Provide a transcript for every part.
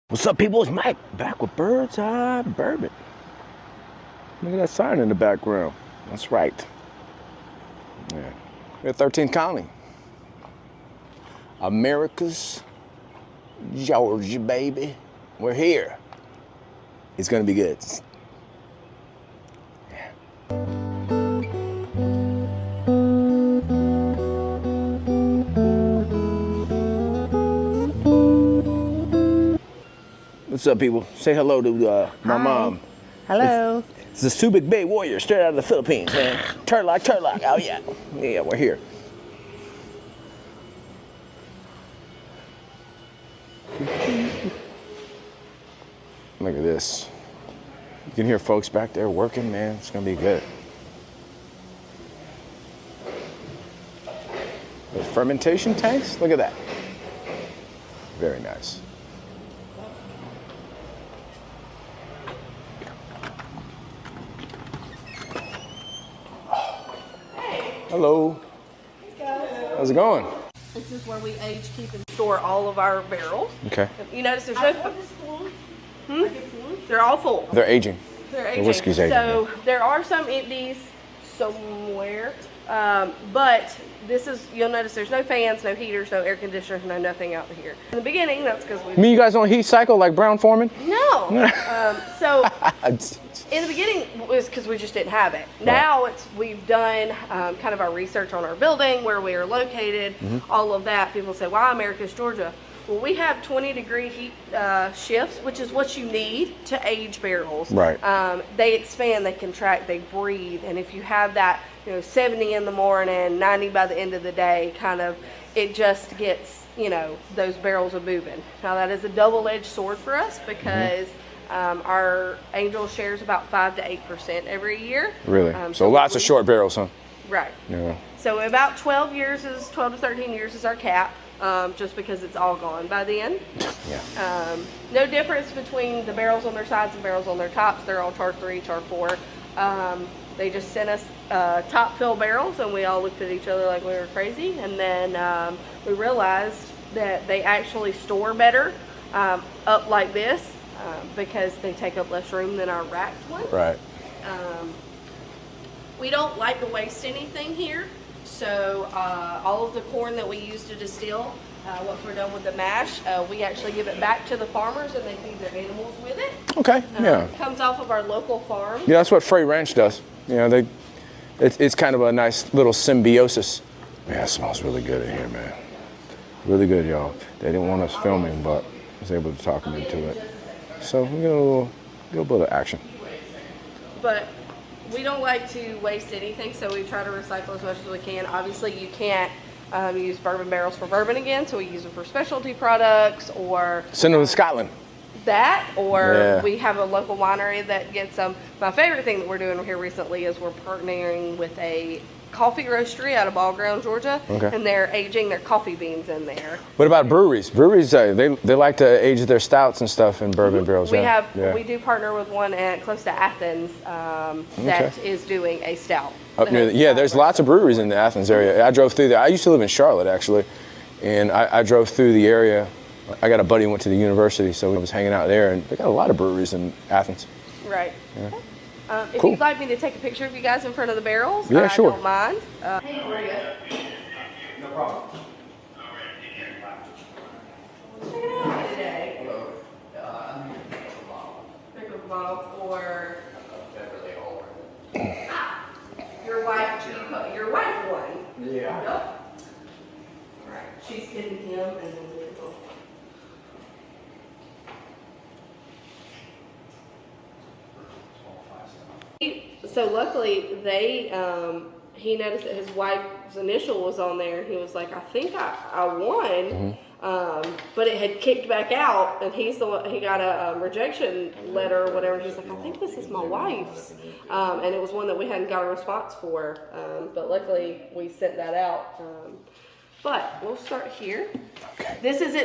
What's up, people? It's Mike, back with Bird's Eye Bourbon. Look at that sign in the background. That's right. Yeah. We're at 13th Colony. America's Georgia, baby. We're here. It's gonna be good. Yeah. What's up, people? Say hello to my mom. Hello. It's the Subic Bay Warrior, straight out of the Philippines, man. Turlock. Oh yeah. Yeah, we're here. Look at this. You can hear folks back there working, man. It's gonna be good. The fermentation tanks, look at that. Very nice. Hello. Hey guys. How's it going? This is where we age, keep, and store all of our barrels. Okay. You notice there's no. They're all full. They're aging. They're aging. The whiskey's aging. So there are some empties somewhere, but this is. You'll notice there's no fans, no heaters, no air conditioners, no nothing out here. In the beginning, that's because we. Me, you guys don't heat cycle like Brown Foreman? No. So. In the beginning, it was because we just didn't have it. Now we've done kind of our research on our building, where we are located, all of that. People say, why America's Georgia? Well, we have 20-degree heat shifts, which is what you need to age barrels. Right. They expand, they contract, they breathe. And if you have that, 70 in the morning, 90 by the end of the day, kind of, it just gets, those barrels are moving. Now, that is a double-edged sword for us because our Angel shares about 5 to 8% every year. Really? So lots of short barrels, huh? Right. Yeah. So about 12 to 13 years is our cap, just because it's all gone by then. Yeah. No difference between the barrels on their sides and barrels on their tops. They're all char 3, char 4. They just sent us top fill barrels, and we all looked at each other like we were crazy. And then we realized that they actually store better up like this. Because they take up less room than our racked ones. Right. We don't like to waste anything here, so all of the corn that we use to distill, once we're done with the mash, we actually give it back to the farmers and they feed their animals with it. Okay. Yeah. It comes off of our local farm. Yeah, that's what Frey Ranch does. It's kind of a nice little symbiosis. Yeah, it smells really good in here, man. Really good, y'all. They didn't want us filming, but I was able to talk them into it. So we get a little bit of action. But we don't like to waste anything, so we try to recycle as much as we can. Obviously, you can't use bourbon barrels for bourbon again, so we use them for specialty products or send them to Scotland. That, or we have a local winery that gets them. My favorite thing that we're doing here recently is we're partnering with a coffee roastery out of Ball Ground, Georgia, and they're aging their coffee beans in there. What about breweries? Breweries, they like to age their stouts and stuff in bourbon barrels. We do partner with one close to Athens that is doing a stout. Up near there's lots of breweries in the Athens area. I drove through there. I used to live in Charlotte, actually, and I drove through the area. I got a buddy who went to the university, so I was hanging out there, and they got a lot of breweries in Athens. Right. Yeah. If you'd like me to take a picture of you guys in front of the barrels, I don't mind. Hey, Maria. No problem. Check it out today. Hello. Pick up a bottle for Beverly Hall. Your wife won. Yeah. Yep. Right. She's getting him and then we'll go. So luckily, he noticed that his wife's initial was on there, and he was like, "I think I won," but it had kicked back out, and he got a rejection letter or whatever. And he's like, "I think this is my wife's," and it was one that we hadn't got a response for, but luckily we sent that out. But we'll start here. Okay. This is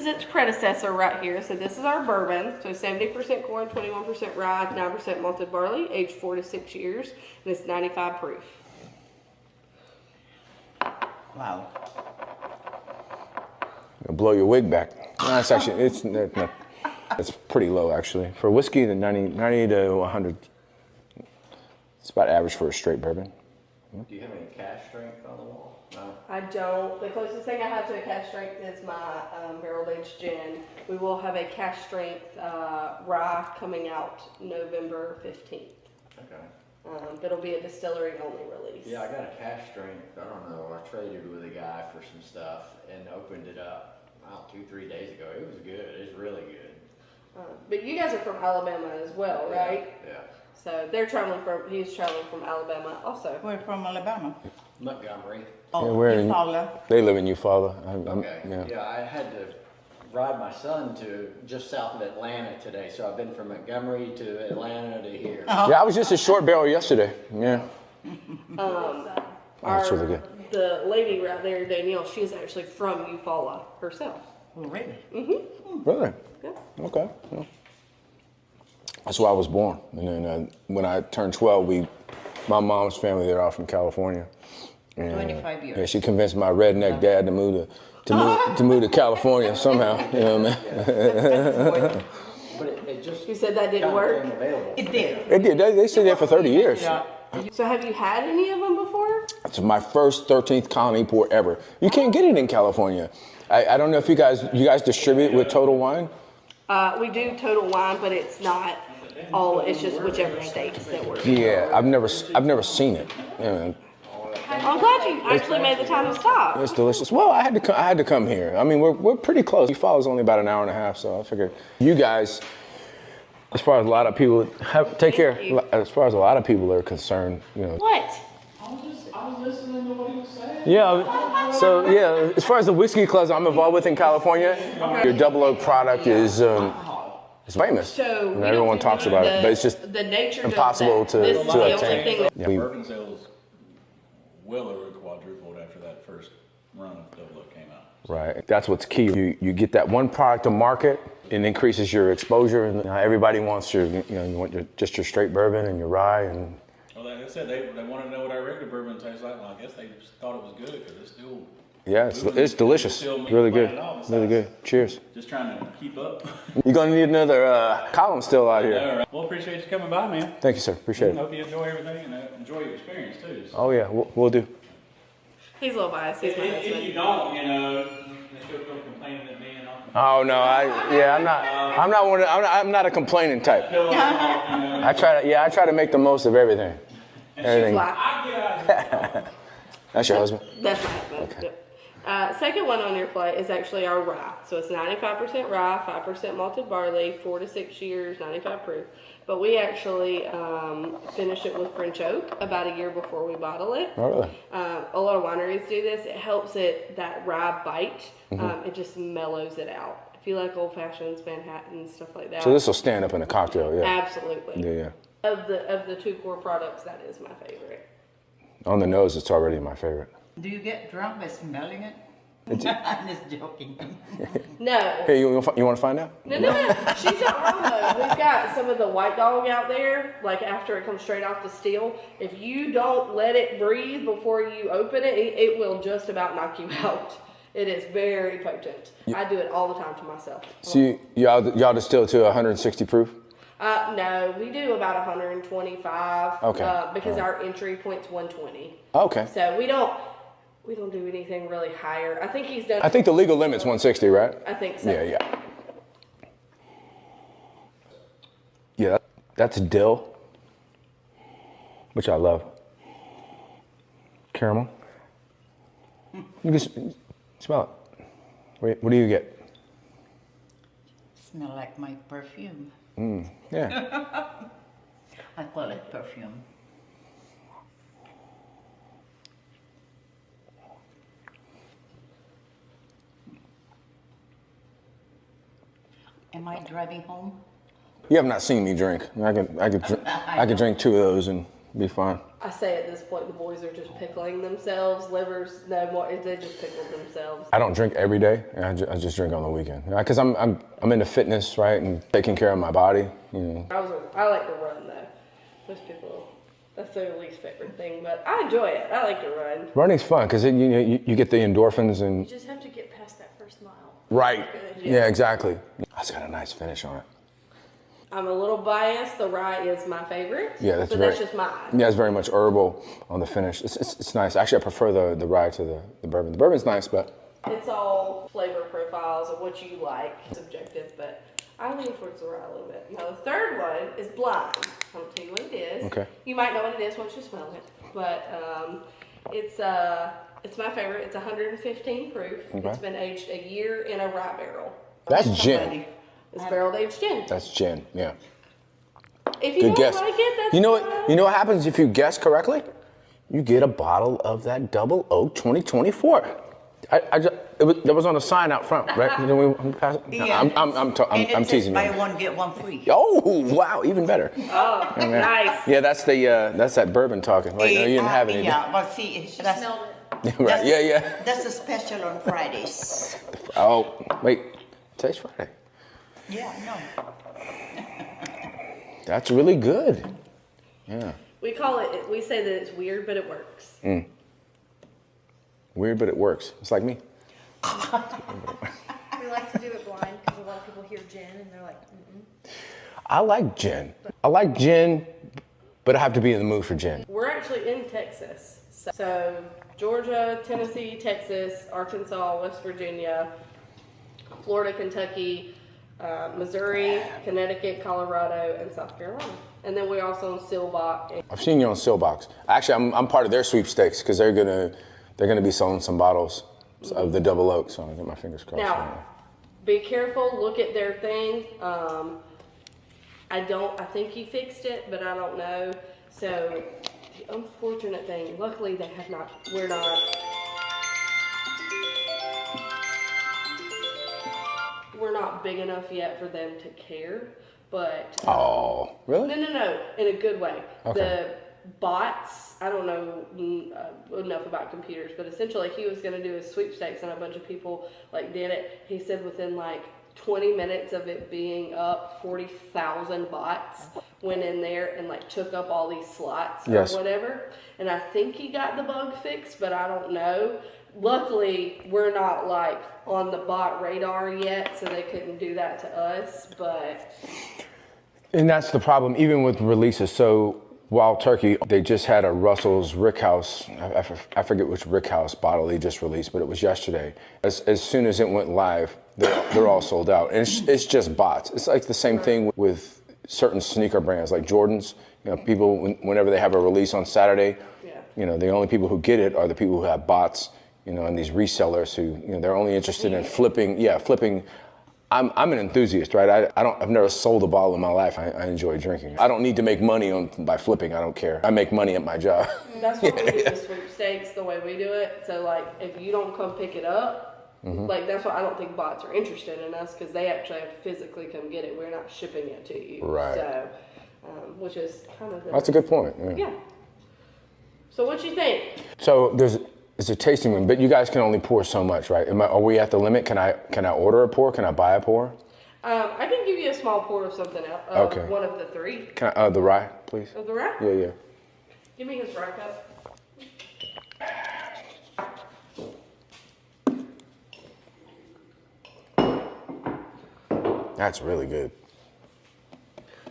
its predecessor right here. So this is our bourbon. So 70% corn, 21% rye, 9% malted barley, aged 4 to 6 years, and it's 95 proof. Wow. It'll blow your wig back. No, it's actually, it's not. It's pretty low, actually. For whiskey, the 90 to 100, it's about average for a straight bourbon. Do you have any cash strength on the wall? No. I don't. The closest thing I have to a cash strength is my barrel-aged gin. We will have a cash strength rye coming out November 15th. Okay. But it'll be a distillery only release. Yeah, I got a cash strength. I don't know. I traded with a guy for some stuff and opened it up about 2-3 days ago. It was good. It's really good. But you guys are from Alabama as well, right? Yeah. So he's traveling from Alabama also. We're from Alabama. Montgomery. Oh, Yeah, we're in- Eufaula. They live in Eufaula. Okay. Yeah, I had to ride my son to just south of Atlanta today, so I've been from Montgomery to Atlanta to here. Yeah, I was just a short barrel yesterday. Yeah. That's really good. The lady right there, Danielle, she's actually from Eufaula herself. Oh, really? Really? Yeah. Okay. Yeah. That's where I was born. And then when I turned 12, my mom's family, they're all from California. And, 25 years. Yeah, she convinced my redneck dad to move to California somehow. You know what I mean? But it just You said that didn't work? became available. It did. It did. They stayed there for 30 years. Yeah. So have you had any of them before? It's my first 13th colony pour ever. You can't get it in California. I don't know if you guys distribute with Total Wine? We do Total Wine, but it's not all. It's just whichever states that we're. Yeah, I've never seen it. Yeah, I'm glad you actually made the time to stop. it's delicious. Well, I had to come here. I mean, we're pretty close. Eufaula is only about an hour and a half, so I figured you guys, as far as a lot of people take care. you. As far as a lot of people are concerned, you know. What? I was listening to what he was saying. Yeah. So yeah, as far as the whiskey clubs I'm involved with in California, your double oak product is it's famous. So and we everyone don't- talks about it, but it's just the nature impossible of that. This is to the only attain. thing that- Yeah, we- Bourbon sales well over quadrupled after that first run of Double Oak came out. Right. That's what's key. You get that one product to market, it increases your exposure, and everybody wants you want just your straight bourbon and your rye and. Well, like I said, they want to know what our regular bourbon tastes like. Well, I guess they just thought it was good because it's still. Yeah, it's delicious. Still Really good. playing it off, Really good. Cheers. Just trying to keep up. You're gonna need another column still out here. All right. Well, appreciate you coming by, man. Thank you, sir. Appreciate it. Hope you enjoy everything and enjoy your experience too. So. Oh yeah, we'll do. He's a little biased. He's my If husband. you don't, then she'll come complaining at me and I'll Oh no, I'm not a complaining type. fill it off, you know. I try to make the most of everything. Everything. Flat. I get out of That's your husband? That's my husband. Yep. Second one on your plate is actually our rye. So it's 95% rye, 5% malted barley, 4 to 6 years, 95 proof. But we actually finish it with French oak about a year before we bottle it. Oh really? A lot of wineries do this. It helps that rye bite. It just mellows it out. If you like old fashions, Manhattan, stuff like that. So this will stand up in a cocktail, yeah. Absolutely. Yeah. Of the two core products, that is my favorite. On the nose, it's already my favorite. Do you get drunk by smelling it? I'm just joking. No. Hey, you want to find out? No. She's not wrong though. We've got some of the white dog out there, like after it comes straight off the still. If you don't let it breathe before you open it, it will just about knock you out. It is very potent. I do it all the time to myself. So y'all distill to 160 proof? No, we do about 125. Okay. Because our entry point's 120. Okay. So we don't do anything really higher. I think he's done. I think the legal limit's 160, right? I think so. Yeah. Yeah, that's dill, which I love. Caramel. You just smell it. What do you get? Smell like my perfume. Yeah. I call it perfume. Am I driving home? You have not seen me drink. I could drink 2 of those and be fine. I say at this point the boys are just pickling themselves. Livers, no more. They just pickle themselves. I don't drink every day. I just drink on the weekend. Because I'm into fitness, right, and taking care of my body. You know. I like to run though. Most people, that's their least favorite thing, but I enjoy it. I like to run. Running's fun because you get the endorphins and You just have to get past that first mile. Right. Yeah, exactly. That's got a nice finish on it. I'm a little biased. The rye is my favorite. Yeah, that's but very, that's just mine. Yeah, it's very much herbal on the finish. It's nice. Actually, I prefer the rye to the bourbon. The bourbon's nice, but It's all flavor profiles of what you like. Subjective, but I lean towards the rye a little bit. Now the third one is blind. I'm gonna tell you what it is. Okay. You might know what it is once you smell it, but it's my favorite. It's 115 proof. Okay. It's been aged a year in a rye barrel. that's gin. It's barrel aged gin. That's gin. Yeah. If you Good don't guess. like it, that's You know fine. what? You know what happens if you guess correctly? You get a bottle of that Double Oak 2024. There was on a sign out front, right? Didn't we pass it? Yeah. I'm teasing Buy you. one, get one free. Oh wow, even better. Oh, nice. Yeah, that's that bourbon talking. Right now you didn't have any. Yeah, but see, it's just, Smelled it. Right. Yeah. that's a special on Fridays. Oh wait, today's Friday. Yeah, no. That's really good. Yeah. We say that it's weird, but it works. Weird, but it works. It's like me. We like to do it blind because a lot of people hear gin and they're like, mm-mm. I like gin. But I have to be in the mood for gin. We're actually in Texas. So Georgia, Tennessee, Texas, Arkansas, West Virginia, Florida, Kentucky, Missouri, Connecticut, Colorado, and South Carolina. And then we also own Silbach. I've seen you on Silbox. Actually, I'm part of their sweepstakes because they're gonna be selling some bottles of the Double Oak. So I'm gonna get my fingers crossed. Now, be careful. Look at their thing. I think he fixed it, but I don't know. So the unfortunate thing, luckily they have not. We're not big enough yet for them to care. But Oh, really? no, in a good way. Okay. The bots, I don't know enough about computers, but essentially he was going to do his sweepstakes and a bunch of people did it. He said within 20 minutes of it being up, 40,000 bots went in there and took up all these slots or Yes. whatever. And I think he got the bug fixed, but I don't know. Luckily, we're not on the bot radar yet, so they couldn't do that to us, but And that's the problem, even with releases. So Wild Turkey, they just had a Russell's Rickhouse. I forget which Rickhouse bottle they just released, but it was yesterday. As soon as it went live, they're all sold out. And it's just bots. It's like the same thing with certain sneaker brands like Jordans. People, whenever they have a release on Saturday, the only people who get it are the people who have bots, and these resellers who, they're only interested in flipping. Yeah, flipping. I'm an enthusiast, right? I've never sold a bottle in my life. I enjoy drinking. I don't need to make money by flipping. I don't care. I make money at my job. that's what we do the sweepstakes, the way we do it. So if you don't come pick it up, that's why I don't think bots are interested in us, because they actually have to physically come get it. We're not shipping it to you. Right. So, which is kind of That's a good point. Yeah. So what you think? So it's a tasting room, but you guys can only pour so much, right? Are we at the limit? Can I order a pour? Can I buy a pour? I can give you a small pour of something else. Okay. One of the three. Can I, the rye, please? Of the rye? Yeah. Give me his rye cup. That's really good.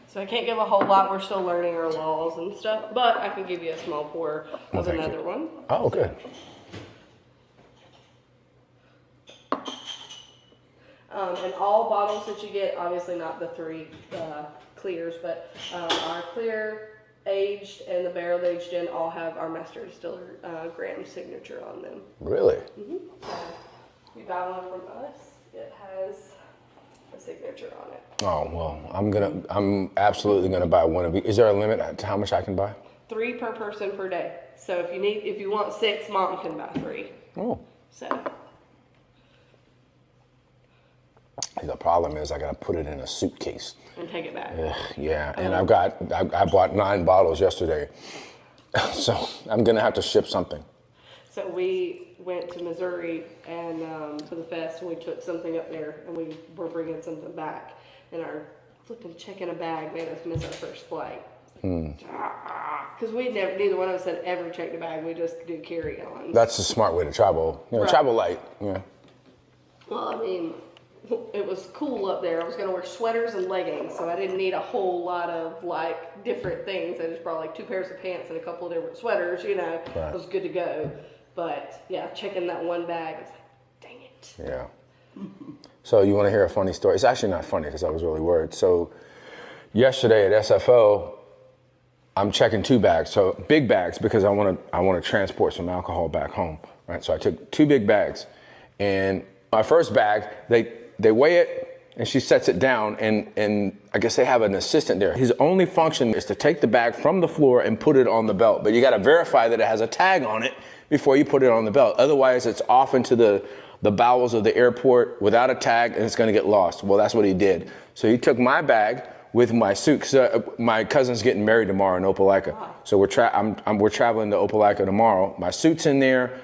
So I can't give a whole lot. We're still learning our laws and stuff, but I can give you a small pour of thank another you. one. Oh, good. And all bottles that you get, obviously not the three clears, but our clear, aged, and the barrel aged gin all have our master distiller Graham signature on them. Really? You buy one from us, it has a signature on it. Oh well, I'm absolutely gonna buy one of these. Is there a limit to how much I can buy? 3 per person per day. So if you want 6, Mom can buy 3. Oh. So The problem is I gotta put it in a suitcase. and take it back. Yeah, and I bought 9 bottles yesterday, so I'm gonna have to ship something. So we went to Missouri and for the fest, and we took something up there, and we were bringing something back, and our flipping check in a bag made us miss our first flight. Because neither one of us had ever checked a bag. We just do carry-on. That's the smart way to travel. Right. Travel light. Yeah. Well, I mean, it was cool up there. I was gonna wear sweaters and leggings, so I didn't need a whole lot of like different things. I just brought like 2 pairs of pants and a couple of different sweaters, you know. Right. It was good to go. But yeah, checking that one bag, I was like, dang it. Yeah. So you want to hear a funny story? It's actually not funny because I was really worried. So yesterday at SFO, I'm checking 2 bags, so big bags because I want to transport some alcohol back home, right? So I took 2 big bags, and my first bag, they weigh it, and she sets it down, and I guess they have an assistant there. His only function is to take the bag from the floor and put it on the belt, but you got to verify that it has a tag on it before you put it on the belt. Otherwise, it's off into the bowels of the airport without a tag, and it's going to get lost. Well, that's what he did. So he took my bag with my suit, cause my cousin's getting married tomorrow in Opelika. So we're traveling to Opelika tomorrow. My suit's in there,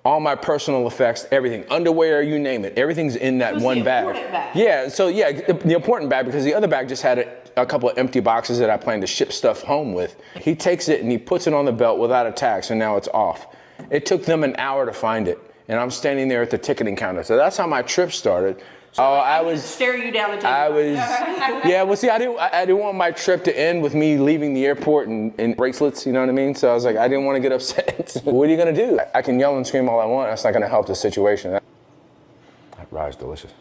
all my personal effects, everything, underwear, you name it, everything's in that one bag. Important bag. Yeah, so yeah, the important bag, because the other bag just had a couple of empty boxes that I plan to ship stuff home with. He takes it and he puts it on the belt without a tag, so now it's off. It took them an hour to find it, and I'm standing there at the ticketing counter. So that's how my trip started. So I was stare you down the table. I was, yeah. Well, see, I didn't want my trip to end with me leaving the airport in bracelets. You know what I mean? So I was like, I didn't want to get upset. What are you gonna do? I can yell and scream all I want. That's not gonna help the situation. That rye's delicious.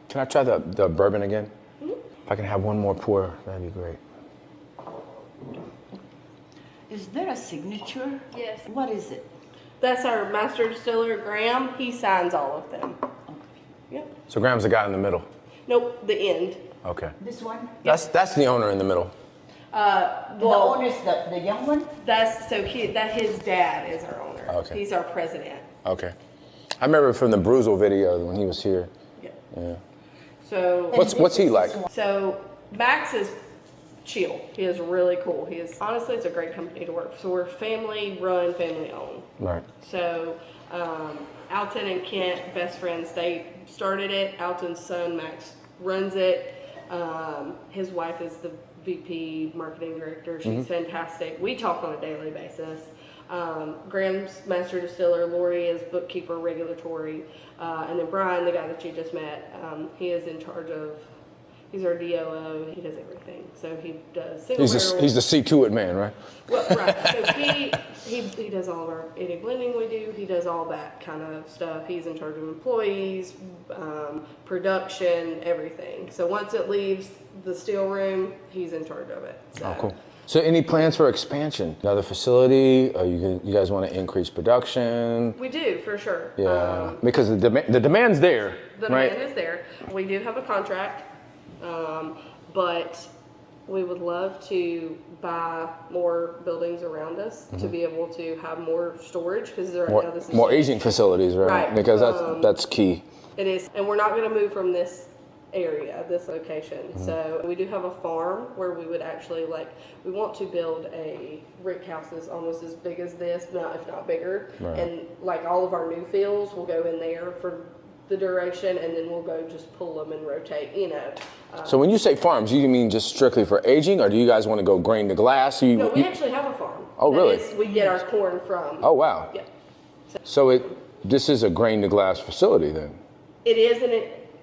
Can I try the bourbon again? Mm-hmm. If I can have one more pour, that'd be great. Is there a signature? Yes. What is it? That's our master distiller, Graham. He signs all of them. Yep. So Graham's the guy in the middle. Nope, the end. Okay. This one? That's the owner in the middle. The owner's the young one? His dad is our owner. Okay. He's our president. Okay. I remember from the Bruzel video when he was here. Yeah. So What's he like? So Max is chill. He is really cool. Honestly, it's a great company to work for. So we're family run, family owned. Right. So Alton and Kent, best friends, they started it. Alton's son, Max, runs it. His wife is the VP marketing director. She's fantastic. We talk on a daily basis. Graham's master distiller. Lori is bookkeeper, regulatory. And then Brian, the guy that you just met, he is in charge of, he's our DOO. He does everything. So he does single barrel. He's the see-to-it man, right? Well, right. So he does all of our any blending we do. He does all that kind of stuff. He's in charge of employees, production, everything. So once it leaves the still room, he's in charge of it. So. Oh, cool. So any plans for expansion? Another facility? Or you guys want to increase production? We do, for sure. Yeah, because the demand's there, the right? demand is there. We do have a contract, but we would love to buy more buildings around us to be able to have more storage, because right now this is more aging facilities, right? Right. Because that's key. It is, and we're not going to move from this area, this location. So we do have a farm where we would actually we want to build a rick houses almost as big as this, if not bigger. Right. And all of our new fields will go in there for the duration, and then we'll go just pull them and rotate, So when you say farms, you mean just strictly for aging, or do you guys want to go grain to glass? No, we actually have a farm. Oh, really? We get our corn from. Oh, wow. Yeah. So this is a grain to glass facility then? It is, and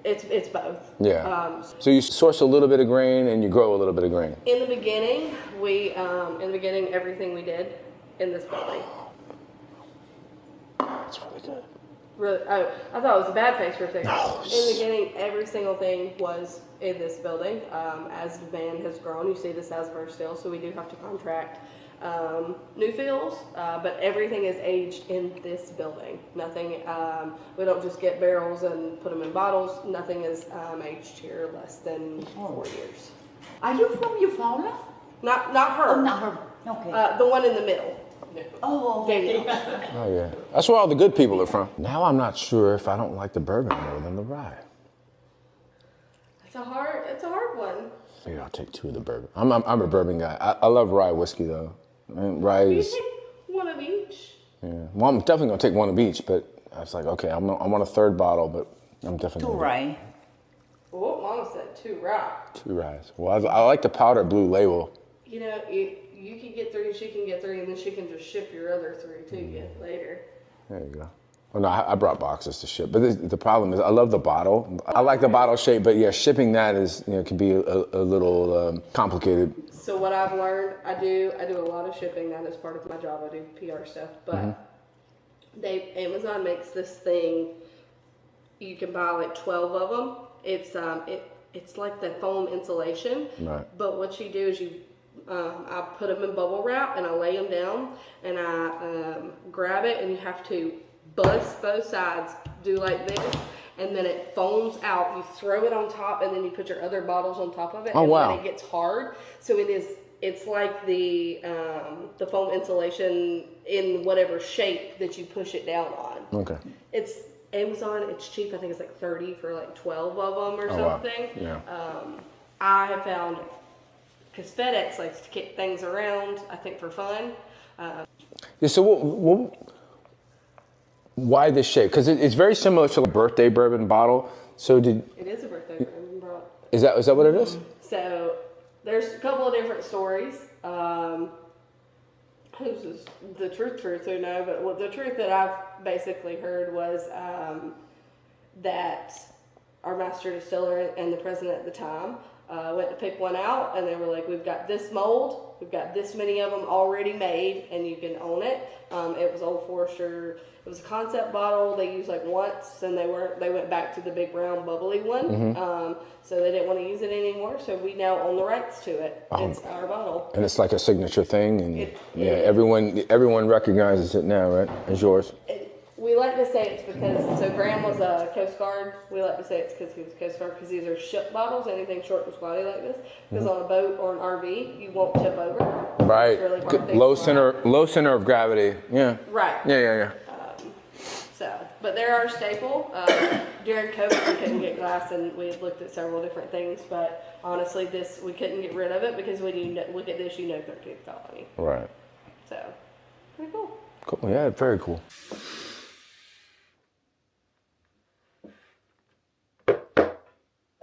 it's both. Yeah. So you source a little bit of grain and you grow a little bit of grain. In the beginning, everything we did in this building. That's really good. Really, I thought it was a bad face for a second. No. In the beginning, every single thing was in this building. As demand has grown, you see this as of our still, so we do have to contract new fields, but everything is aged in this building. Nothing, we don't just get barrels and put them in bottles. Nothing is aged here less than 4 years. Are you from Eufaula? Not her. Oh, not her. Okay. The one in the middle. Oh, Daniel. Oh, yeah. That's where all the good people are from. Now I'm not sure if I don't like the bourbon more than the rye. It's a hard one. Maybe I'll take 2 of the bourbon. I'm a bourbon guy. I love rye whiskey, though. Rye You is... take one of each. Yeah. Well, I'm definitely going to take 1 of each, but I was like, okay, I want a 3rd bottle, but I'm definitely 2 gonna rye. Oh, Mama said 2 rye. 2 ryes. Well, I like the powder blue label. You can get 3, she can get 3, and then she can just ship your other 3 to you later. There you go. Well, no, I brought boxes to ship, but the problem is I love the bottle. I like the bottle shape, but yeah, shipping that is, you know, can be a little complicated. So what I've learned, I do a lot of shipping. That is part of my job. I do PR stuff, but Amazon makes this thing. You can buy like 12 of them. It's like the foam insulation. Right. But what you do is I put them in bubble wrap and I lay them down and I grab it and you have to bust both sides, do like this, and then it foams out. You throw it on top and then you put your other bottles on top of it. Oh, and wow. then it gets hard. So it's like the foam insulation in whatever shape that you push it down on. Okay. It's Amazon. It's cheap. I think it's like 30 for like 12 of them or something. Wow. Yeah. I have found, because FedEx likes to kick things around, I think for fun. Yeah, so why this shape? Because it's very similar to a birthday bourbon bottle. So It is a birthday bourbon bottle. is that what it is? So there's a couple of different stories. Who's the truth, who know? But the truth that I've basically heard was that our master distiller and the president at the time went to pick one out, and they were like, "We've got this mold, we've got this many of them already made, and you can own it." It was Old Forester. It was a concept bottle they used like once, and they went back to the big brown bubbly one. So they didn't want to use it anymore. So we now own the rights to it. It's our bottle. And it's like a signature thing, and everyone recognizes it now, right? It's yours. We like to say it's because, so Graham was a Coast Guard. We like to say it's because he was Coast Guard, because these are ship bottles, anything short and squatty like this. Because on a boat or an RV, you won't tip over. Right. It's really hard to Low fly. center of gravity. Yeah. Right. Yeah. But they're our staple. During COVID, we couldn't get glass, and we had looked at several different things. But honestly, we couldn't get rid of it, because when you look at this, 13th colony. Right. So, pretty cool. Cool. Yeah, very cool.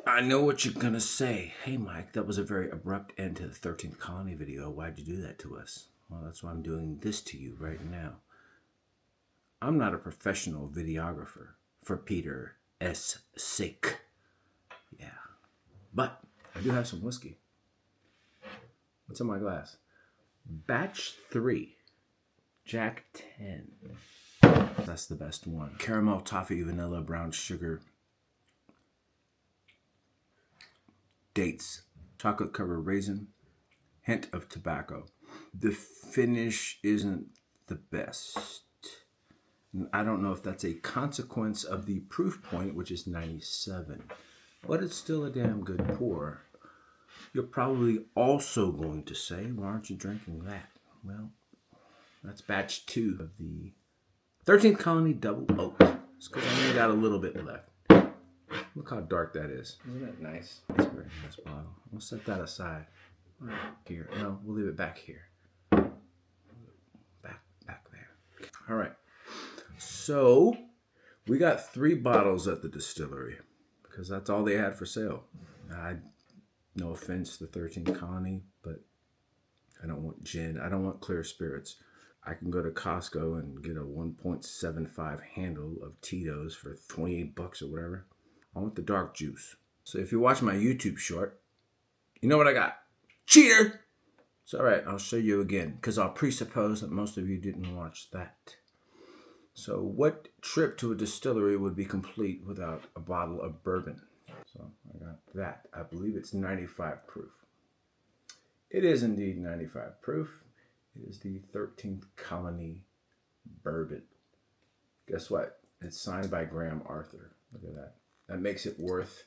I know what you're gonna say. Hey, Mike, that was a very abrupt end to the 13th Colony video. Why'd you do that to us? Well, that's why I'm doing this to you right now. I'm not a professional videographer, for Peter S. sake. Yeah. But I do have some whiskey. What's in my glass? Batch 3. Jack 10. That's the best one. Caramel, toffee, vanilla, brown sugar, dates, chocolate covered raisin, hint of tobacco. The finish isn't the best. And I don't know if that's a consequence of the proof point, which is 97, but it's still a damn good pour. You're probably also going to say, why aren't you drinking that? Well, that's batch 2 of the 13th Colony Double Oak. It's because I only got a little bit left. Look how dark that is. Isn't that nice? It's a very nice bottle. We'll set that aside. Here. No, we'll leave it back here. Back there. All right. So, we got 3 bottles at the distillery, because that's all they had for sale. No offense to 13th Colony, but I don't want gin. I don't want clear spirits. I can go to Costco and get a 1.75 handle of Tito's for $28 or whatever. I want the dark juice. So if you watch my YouTube short, you know what I got. Cheater! It's all right. I'll show you again, because I'll presuppose that most of you didn't watch that. So what trip to a distillery would be complete without a bottle of bourbon? So I got that. I believe it's 95 proof. It is indeed 95 proof. It is the 13th Colony Bourbon. Guess what? It's signed by Graham Arthur. Look at that. That makes it worth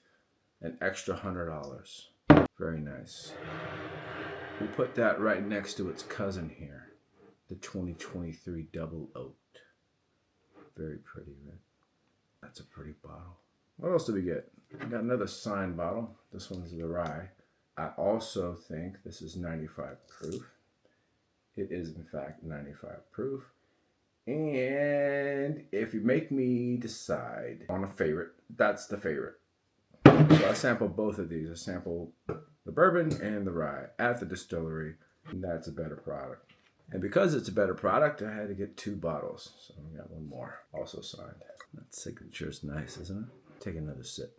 an extra $100. Very nice. We put that right next to its cousin here, the 2023 Double Oak. Very pretty, right? That's a pretty bottle. What else did we get? We got another signed bottle. This one's the rye. I also think this is 95 proof. It is, in fact, 95 proof. And if you make me decide on a favorite, that's the favorite. So I sampled both of these. I sampled the bourbon and the rye at the distillery. And that's a better product. And because it's a better product, I had to get 2 bottles. So I got 1 more, also signed. That signature is nice, isn't it? Take another sip.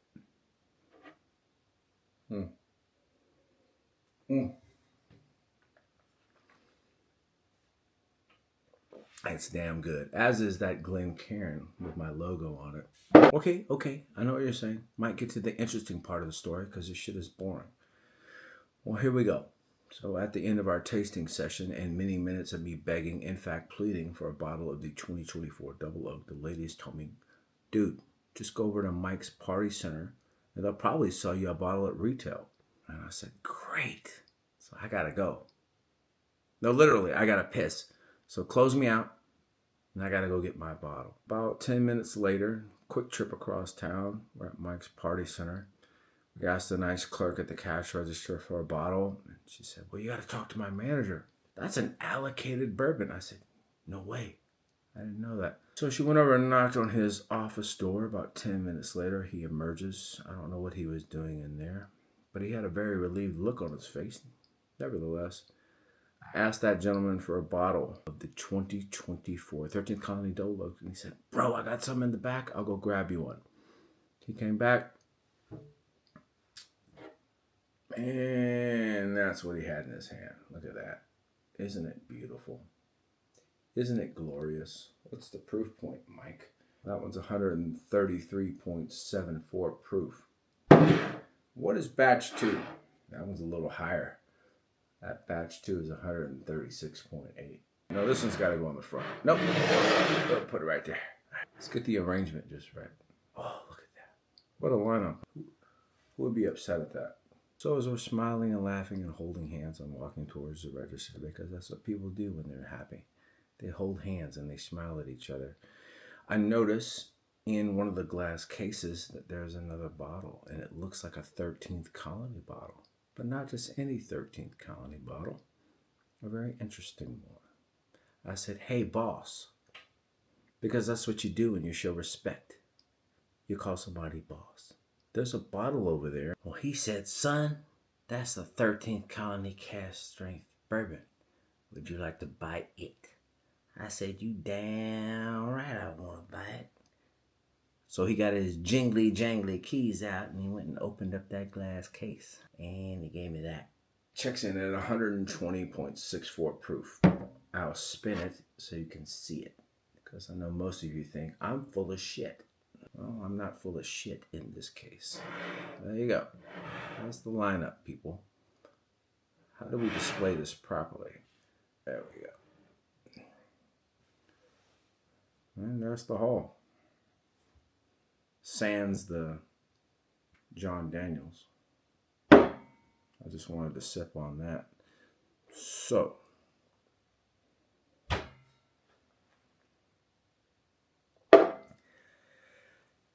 It's damn good. As is that Glencairn with my logo on it. Okay. I know what you're saying. Might get to the interesting part of the story because this shit is boring. Well, here we go. So at the end of our tasting session and many minutes of me begging, in fact pleading for a bottle of the 2024 Double Oak, the ladies told me, dude, just go over to Mike's Party Center and they'll probably sell you a bottle at retail. And I said, great. So I gotta go. No, literally, I gotta piss. So close me out and I gotta go get my bottle. About 10 minutes later, quick trip across town. We're at Mike's Party Center. We asked the nice clerk at the cash register for a bottle. And she said, well, you got to talk to my manager. That's an allocated bourbon. I said, no way. I didn't know that. So she went over and knocked on his office door. About 10 minutes later, he emerges. I don't know what he was doing in there, but he had a very relieved look on his face. Nevertheless, I asked that gentleman for a bottle of the 2024 13th Colony Double Oak. And he said, bro, I got some in the back. I'll go grab you one. He came back. And that's what he had in his hand. Look at that. Isn't it beautiful? Isn't it glorious? What's the proof point, Mike? That one's 133.74 proof. What is batch 2? That one's a little higher. That batch 2 is 136.8. No, this one's got to go on the front. Nope. Put it right there. Let's get the arrangement just right. Oh, look at that. What a lineup. Who would be upset at that? So as we're smiling and laughing and holding hands, I'm walking towards the register because that's what people do when they're happy. They hold hands and they smile at each other. I notice in one of the glass cases that there's another bottle, and it looks like a 13th Colony bottle. But not just any 13th Colony bottle, a very interesting one. I said, hey, boss, because that's what you do when you show respect. You call somebody boss. There's a bottle over there. Well, he said, son, that's the 13th Colony cast strength bourbon. Would you like to buy it? I said, you damn right I want to buy it. So he got his jingly jangly keys out and he went and opened up that glass case. And he gave me that. Checks in at 120.64 proof. I'll spin it so you can see it. Because I know most of you think I'm full of shit. Well, I'm not full of shit in this case. There you go. That's the lineup, people. How do we display this properly? There we go. And there's the haul. Sans the John Daniels. I just wanted to sip on that.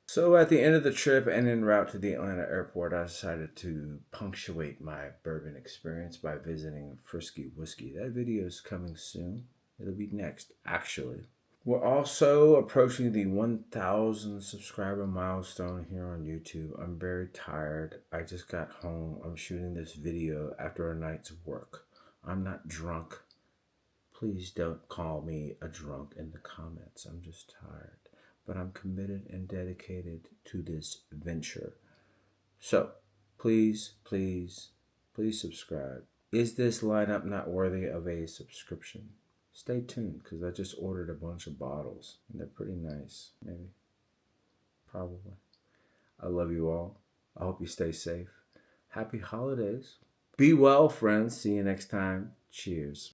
So at the end of the trip and en route to the Atlanta airport, I decided to punctuate my bourbon experience by visiting Frisky Whiskey. That video is coming soon. It'll be next, actually. We're also approaching the 1,000 subscriber milestone here on YouTube. I'm very tired. I just got home. I'm shooting this video after a night's work. I'm not drunk. Please don't call me a drunk in the comments. I'm just tired. But I'm committed and dedicated to this venture. So, please subscribe. Is this lineup not worthy of a subscription? Stay tuned, because I just ordered a bunch of bottles, and they're pretty nice, maybe. Probably. I love you all. I hope you stay safe. Happy holidays. Be well, friends. See you next time. Cheers.